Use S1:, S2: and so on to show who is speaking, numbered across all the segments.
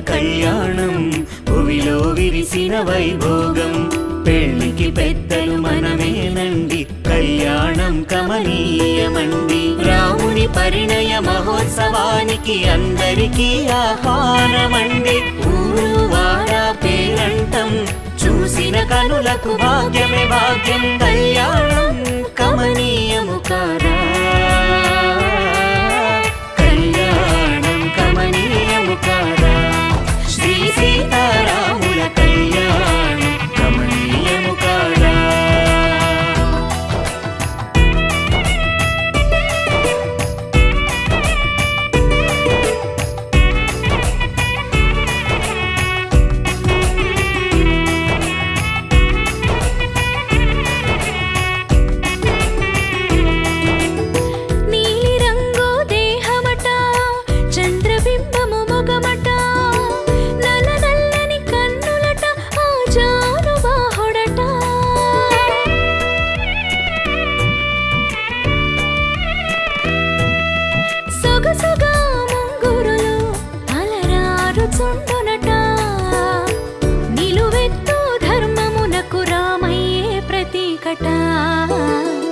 S1: కళ్యాణం భువిలో విరిసిన వైభోగం పెళ్లికి పెద్దలు మనమేనండి కళ్యాణం కమనీయమండి రాముని పరిణయ మహోత్సవానికి అందరికీ ఆహ్వానమండి ఊరు వాడ పేరంటం చూసిన కనులకు భాగ్యమే భాగ్యం కళ్యాణం కమనీయము కాదా కళ్యాణం కమనీయము కాదా శ్రీ సీతారాముల కళ్యాణం కమనీయము కాదా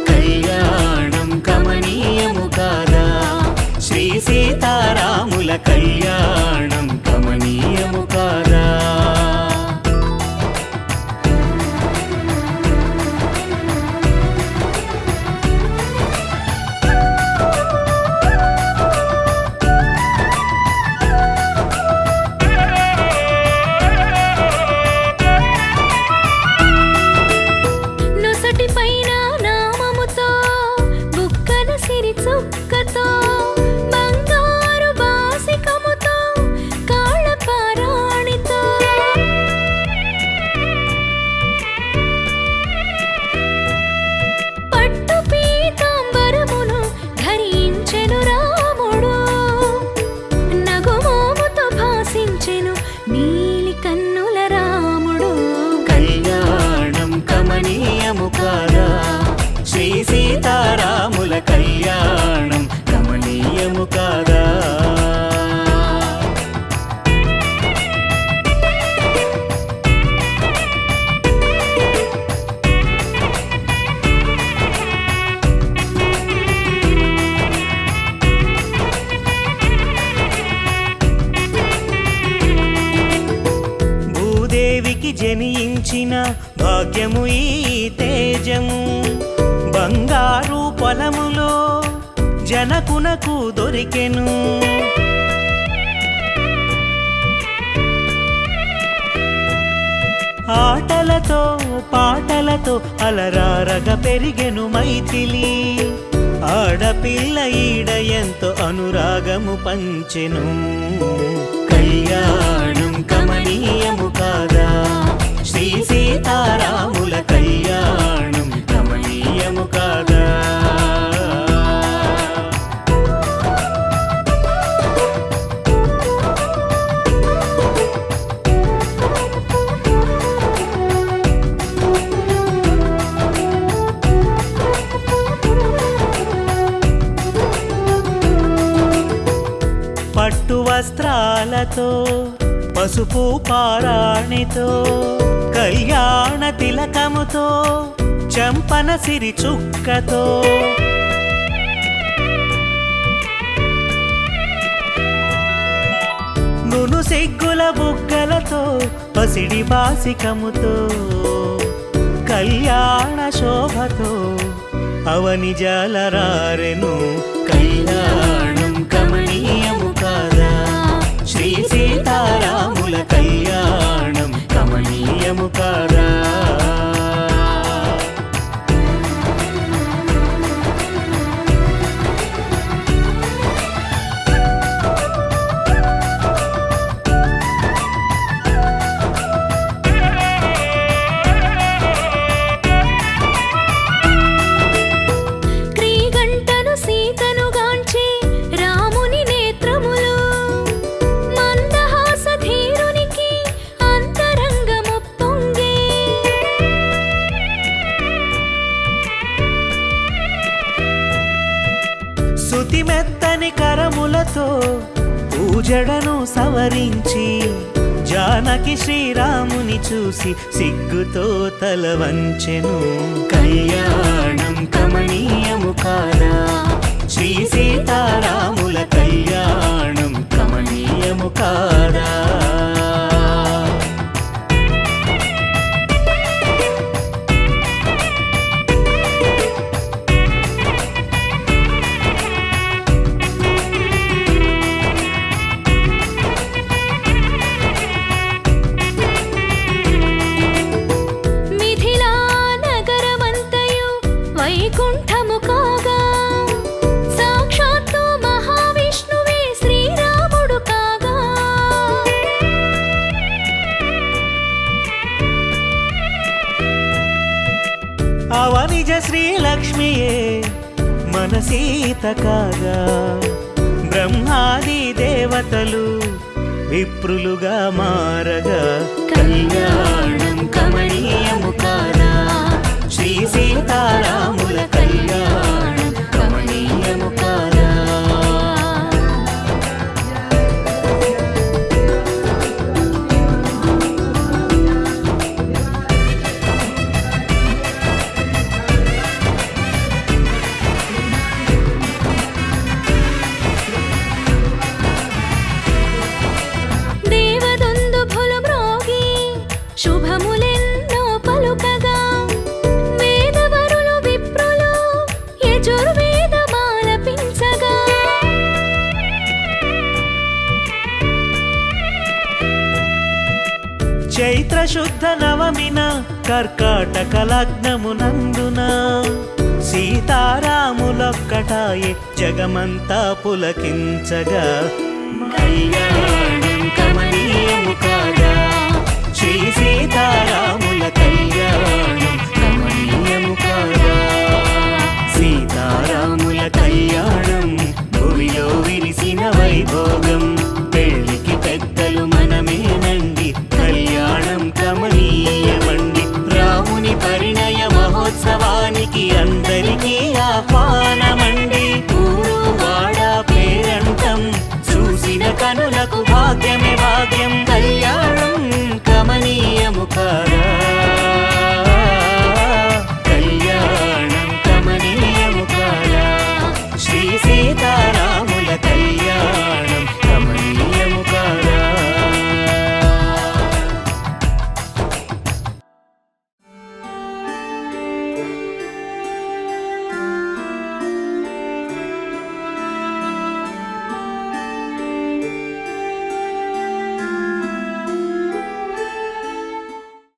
S1: కళ్యాణం కమనీయము కాదా శ్రీ సీతారాముల కళ్యాణం కమనీయము కాదా శ్రీ సీతారాముల కళ్యాణం కమనీయము కాదా భూదేవికి జనించిన భాగ్యము ఈ తేజము బంగారు పొలములో జనకునకు దొరికెను ఆటలతో పాటలతో అలరారగ పెరిగెను మైథిలి ఆడపిల్ల ఈడ ఎంతో అనురాగము పంచెను కళ్యాణం కమనీయము కాదా శ్రీ సీతారాముల కళ్యాణం కమనీయము కాదా పట్టు వస్త్రాలతో పసుపు పారాణితో కళ్యాణ తిలకముతో చంపన సిరి చుక్కతో నును సిగ్గుల బుగ్గలతో పసిడి బాసికముతో కళ్యాణ శోభతో అవని జాలరారెను కళ్యాణం కమనీయము కాదా శ్రీ సీతారాముల కళ్యాణం కమనీయము కాదా పూజడను సవరించి జానకి శ్రీరాముని చూసి సిగ్గుతో తల వంచెను. కళ్యాణం కమనీయము కాదా, శ్రీ సీతారాముల కళ్యాణం కమనీయము కాదా.
S2: వైకుంఠము కాగా సాక్షాత్తు మహావిష్ణువే శ్రీరాముడు కాగా.
S1: అవనిజ శ్రీలక్ష్మియే మన సీత కాగా, బ్రహ్మాది దేవతలు విప్రులుగా మారగా. కళ్యాణం కమనీయము కాదా, శ్రీ సీతారాముల కళ్యాణం కమనీయము కాదా.
S2: దేవదుందుభులు మ్రోగి శుభములెన్నో పలుకగా, వేదవరులు విప్రులు యజుర్వేదమాలపించగా.
S1: చైత్ర శుద్ధ నవమిన కర్కాటక లగ్నమునందున సీతారాములొక్కటాయే జగమంతా పులకించగా. కళ్యాణం కమనీయము కాదా, శ్రీ సీతారాముల కళ్యాణం కమనీయము కాదా. సీతారాముల కళ్యాణం భూమిలో విరిసిన వైభోగం, పెళ్లికి పెద్దలు మనమేనండి, కళ్యాణం కమనీయమండి. రాముని పరిణయ మహోత్సవానికి అందరికీ ఆహ్వానం.